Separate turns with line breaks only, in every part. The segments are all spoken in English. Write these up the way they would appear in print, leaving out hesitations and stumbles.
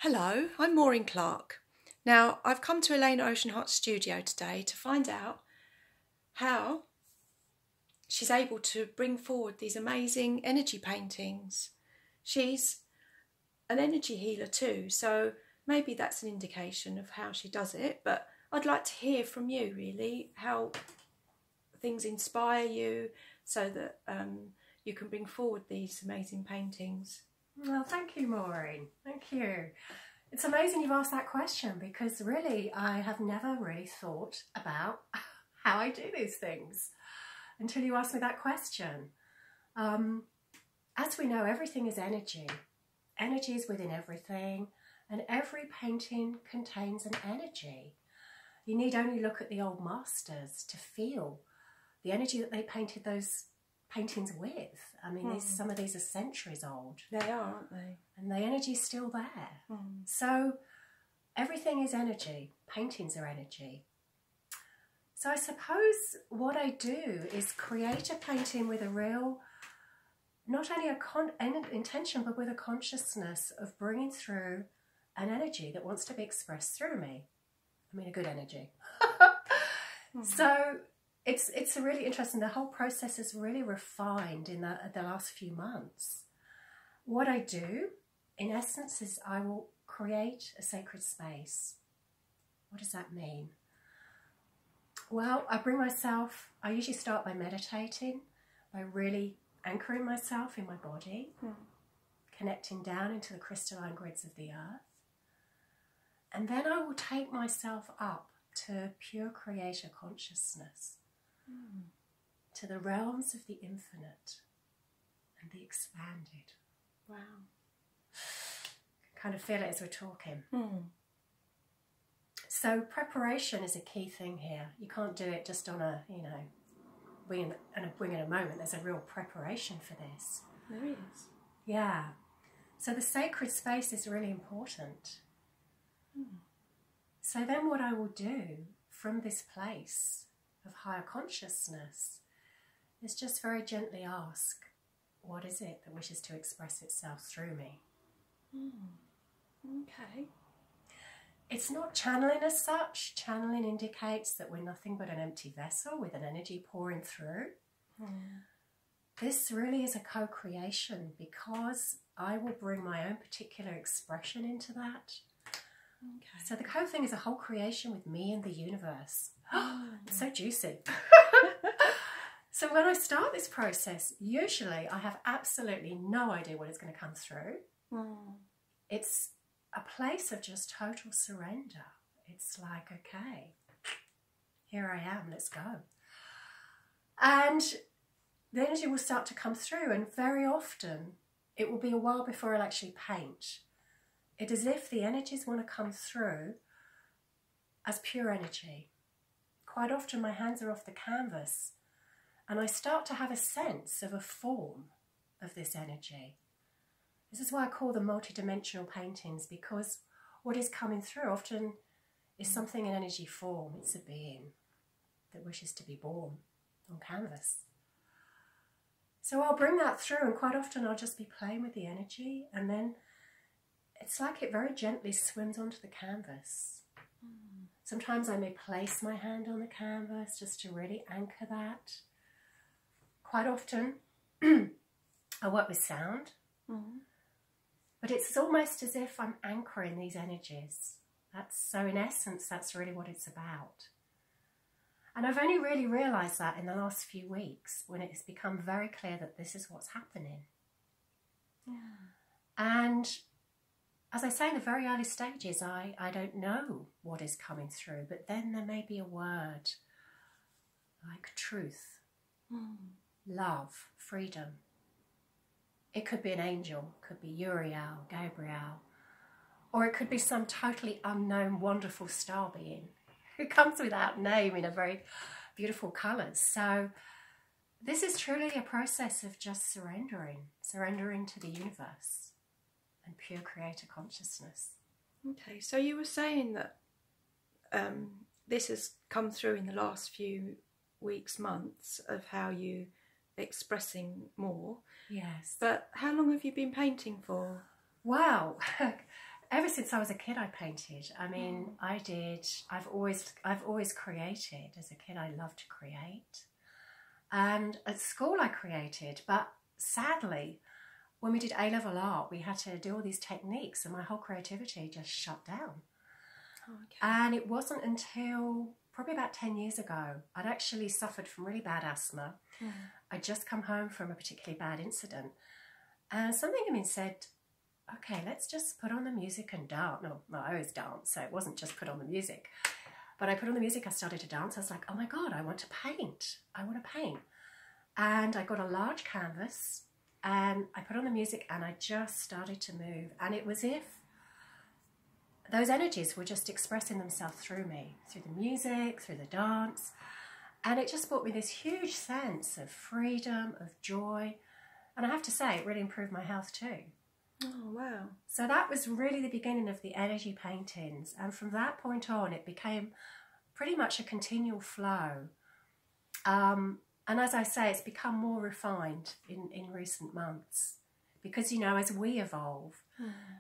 Hello, I'm Maureen Clark. Now, I've come to Eleana Oceanheart's studio today to find out how she's able to bring forward these amazing energy paintings. She's an energy healer too, so maybe that's an indication of how she does it, but I'd like to hear from you really, how things inspire you so that you can bring forward these amazing paintings.
Well, thank you, Maureen. Thank you. It's amazing you've asked that question because really I have never really thought about how I do these things until you asked me that question. As we know, everything is energy. Energy is within everything, and every painting contains an energy. You need only look at the old masters to feel the energy that they painted those paintings with. I mean, some of these are centuries old.
They are, aren't they?
And the energy's still there. So everything is energy. Paintings are energy. So I suppose what I do is create a painting with a real, not only an intention, but with a consciousness of bringing through an energy that wants to be expressed through me. I mean, a good energy. So it's really interesting. The whole process is really refined in the last few months. What I do, in essence, is I will create a sacred space. What does that mean? Well, I usually start by meditating, by really anchoring myself in my body, connecting down into the crystalline grids of the earth. And then I will take myself up to pure creator consciousness, to the realms of the infinite and the expanded.
Wow.
Kind of feel it as we're talking. So preparation is a key thing here. You can't do it just on a, wing in a moment. There's a real preparation for this.
There is.
Yeah. So the sacred space is really important. So then what I will do from this place of higher consciousness is just very gently ask, what is it that wishes to express itself through me?
Okay.
It's not channeling as such. Channeling indicates that we're nothing but an empty vessel with an energy pouring through. This really is a co-creation because I will bring my own particular expression into that. Okay. So the co-thing is a whole creation with me and the universe. It's so juicy. So when I start this process, usually I have absolutely no idea what is going to come through. It's a place of just total surrender. It's like, okay, here I am, let's go. And the energy will start to come through, and very often it will be a while before I'll actually paint. It's as if the energies want to come through as pure energy. Quite often my hands are off the canvas and I start to have a sense of a form of this energy. This is why I call them multidimensional paintings, because what is coming through often is something in energy form. It's a being that wishes to be born on canvas. So I'll bring that through, and quite often I'll just be playing with the energy, and then it's like it very gently swims onto the canvas. Sometimes I may place my hand on the canvas just to really anchor that. Quite often I work with sound. But it's almost as if I'm anchoring these energies. So in essence, that's really what it's about. And I've only really realised that in the last few weeks, when it's become very clear that this is what's happening. And as I say, in the very early stages, I don't know what is coming through, but then there may be a word like truth, love, freedom. It could be an angel, could be Uriel, Gabriel, or it could be some totally unknown, wonderful star being who comes without name in a very beautiful colours. So this is truly a process of just surrendering to the universe and pure creator consciousness.
Okay, so you were saying that this has come through in the last few weeks, months, of how you expressing more.
Yes.
But how long have you been painting for?
Wow. ever since I was a kid, I painted. I mean, I've always created. As a kid, I loved to create. And at school I created, but sadly, when we did A-level art, we had to do all these techniques and my whole creativity just shut down.
Oh, okay.
And it wasn't until probably about 10 years ago, I'd actually suffered from really bad asthma. I'd just come home from a particularly bad incident. And something in me said, okay, let's just put on the music and dance. No, I always dance, so it wasn't just put on the music. But I put on the music, I started to dance. I was like, oh my God, I want to paint. I want to paint. And I got a large canvas and I put on the music and I just started to move. And it was as if those energies were just expressing themselves through me, through the music, through the dance. And it just brought me this huge sense of freedom, of joy. And I have to say, it really improved my health too.
Oh, wow.
So that was really the beginning of the energy paintings. And from that point on, it became pretty much a continual flow. And as I say, it's become more refined in recent months. Because, you know, as we evolve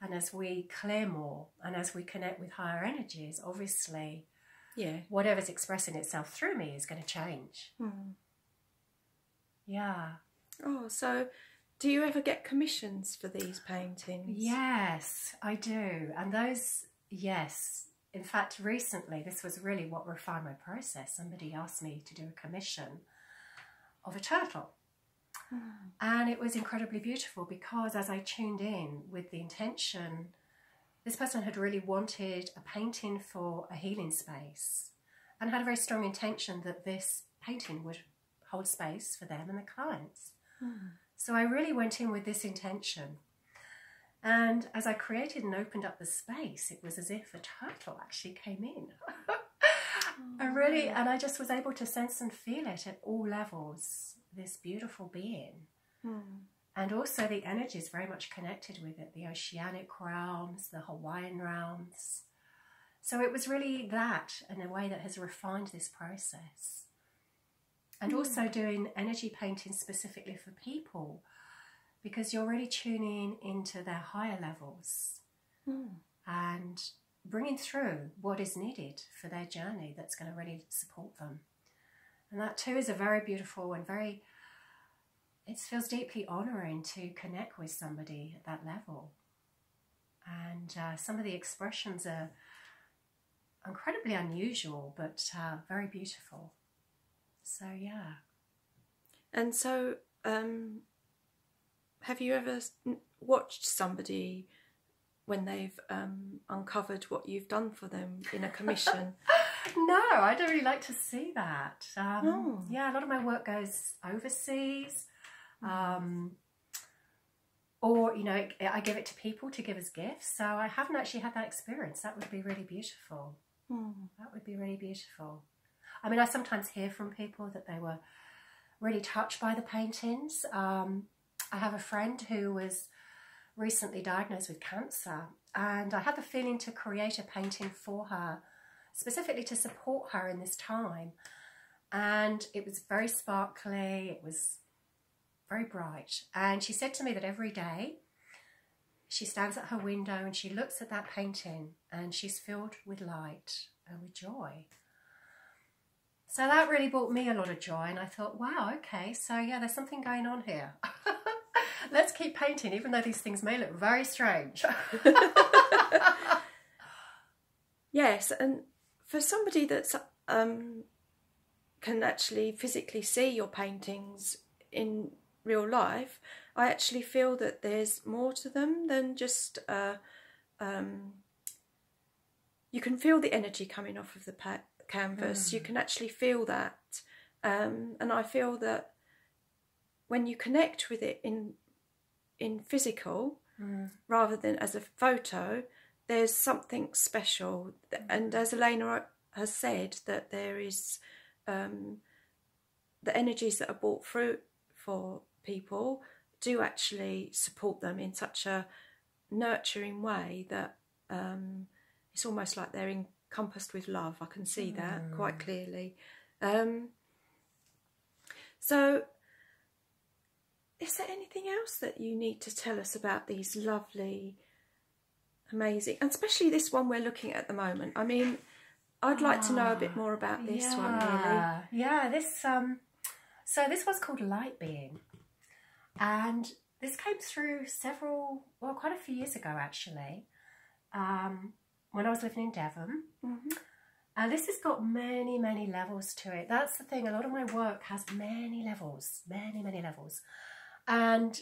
and as we clear more and as we connect with higher energies, obviously, whatever's expressing itself through me is going to change. Yeah.
Oh, so do you ever get commissions for these paintings?
Yes, I do. And those, yes. In fact, recently, this was really what refined my process. Somebody asked me to do a commission of a turtle. And it was incredibly beautiful because as I tuned in with the intention, this person had really wanted a painting for a healing space and had a very strong intention that this painting would hold space for them and the clients. So I really went in with this intention. And as I created and opened up the space, it was as if a turtle actually came in. And I just was able to sense and feel it at all levels, this beautiful being. And also the energy is very much connected with it, the oceanic realms, the Hawaiian realms. So it was really that, in a way, that has refined this process. And also doing energy painting specifically for people, because you're really tuning into their higher levels and bringing through what is needed for their journey that's going to really support them. And that too is a very beautiful and it feels deeply honouring to connect with somebody at that level. And some of the expressions are incredibly unusual, but very beautiful. So, yeah.
And so, have you ever watched somebody when they've uncovered what you've done for them in a commission?
No, I don't really like to see that. Yeah, a lot of my work goes overseas. Or, you know, I give it to people to give as gifts. So I haven't actually had that experience. That would be really beautiful. That would be really beautiful. I mean, I sometimes hear from people that they were really touched by the paintings. I have a friend who was recently diagnosed with cancer, and I had the feeling to create a painting for her, specifically to support her in this time. And it was very sparkly, it was very bright. And she said to me that every day she stands at her window and she looks at that painting and she's filled with light and with joy. So that really brought me a lot of joy, and I thought, wow, okay, so yeah, there's something going on here. Let's keep painting, even though these things may look very strange.
Yes, and for somebody that's can actually physically see your paintings in real life, I actually feel that there's more to them than just you can feel the energy coming off of the canvas. You can actually feel that, and I feel that when you connect with it in physical rather than as a photo, there's something special. And as Eleana has said, that there is the energies that are brought through for people do actually support them in such a nurturing way that it's almost like they're encompassed with love. I can see that quite clearly. So is there anything else that you need to tell us about these lovely Amazing. And especially this one we're looking at the moment. I mean, I'd like to know a bit more about this one, really.
Yeah, this so this was called Light Being. And this came through quite a few years ago, actually, when I was living in Devon.
Mm-hmm.
And this has got many, many levels to it. That's the thing. A lot of my work has many levels, many levels. And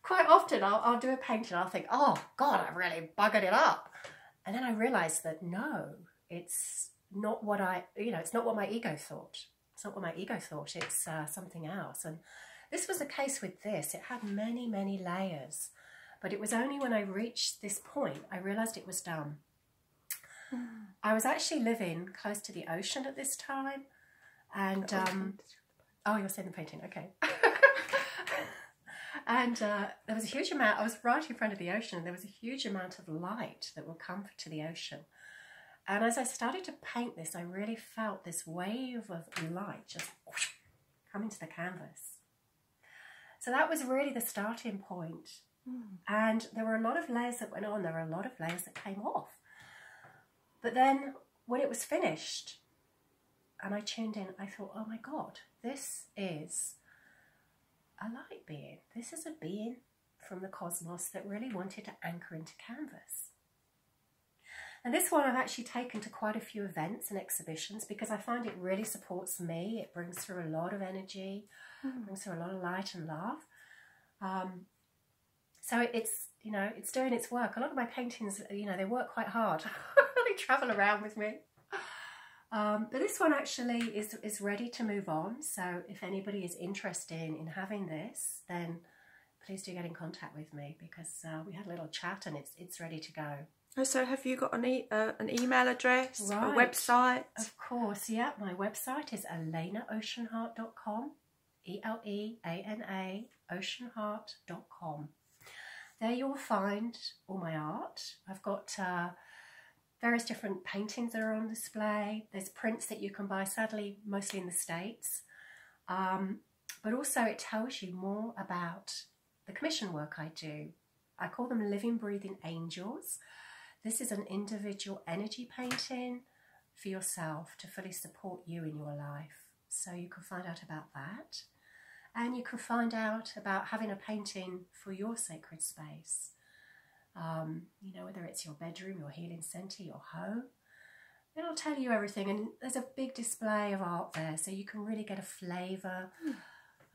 quite often I'll do a painting and I'll think, oh, God, I really buggered it up. And then I realise that no, it's not what it's not what my ego thought. It's not what my ego thought. It's something else. And this was the case with this. It had many, many layers. But it was only when I reached this point I realised it was done. I was actually living close to the ocean at this time. And, oh, you're seeing the painting, okay. And there was a huge amount, I was right in front of the ocean, and there was a huge amount of light that would come to the ocean. And as I started to paint this, I really felt this wave of light just coming to the canvas. So that was really the starting point. And there were a lot of layers that went on, there were a lot of layers that came off. But then when it was finished, and I tuned in, I thought, oh my God, this is a light being. This is a being from the cosmos that really wanted to anchor into canvas. And this one I've actually taken to quite a few events and exhibitions because I find it really supports me. It brings through a lot of energy, brings through a lot of light and love. So it's, it's doing its work. A lot of my paintings, they work quite hard. They travel around with me. But this one actually is ready to move on. So if anybody is interested in having this, then please do get in contact with me because we had a little chat and it's ready to go.
Oh, so have you got an email address,
right.
A website?
Of course, yeah. My website is eleanaoceanheart.com, ELEANA Oceanheart.com. There you will find all my art. I've got various different paintings that are on display. There's prints that you can buy, sadly, mostly in the States. But also it tells you more about the commission work I do. I call them living, breathing angels. This is an individual energy painting for yourself to fully support you in your life. So you can find out about that. And you can find out about having a painting for your sacred space. Whether it's your bedroom, your healing centre, your home. It'll tell you everything. And there's a big display of art there, so you can really get a flavour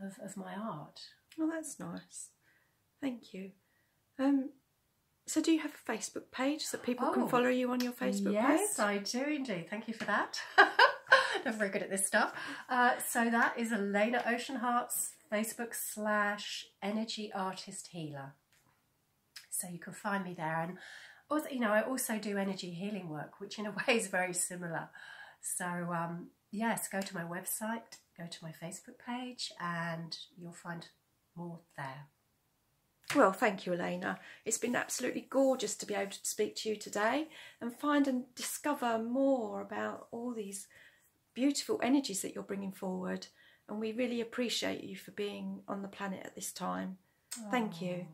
of my art.
Oh, that's nice. Thank you. So do you have a Facebook page so people can follow you on your Facebook page?
Yes, I do indeed. Thank you for that. I'm very good at this stuff. So that is Eleana Oceanheart's Facebook / Energy Artist Healer. So you can find me there. And also, I also do energy healing work, which in a way is very similar. So yes, go to my website, go to my Facebook page, and you'll find more there.
Well, thank you, Eleana. It's been absolutely gorgeous to be able to speak to you today and find and discover more about all these beautiful energies that you're bringing forward. And we really appreciate you for being on the planet at this time. Thank you.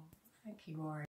Thank you, Maureen.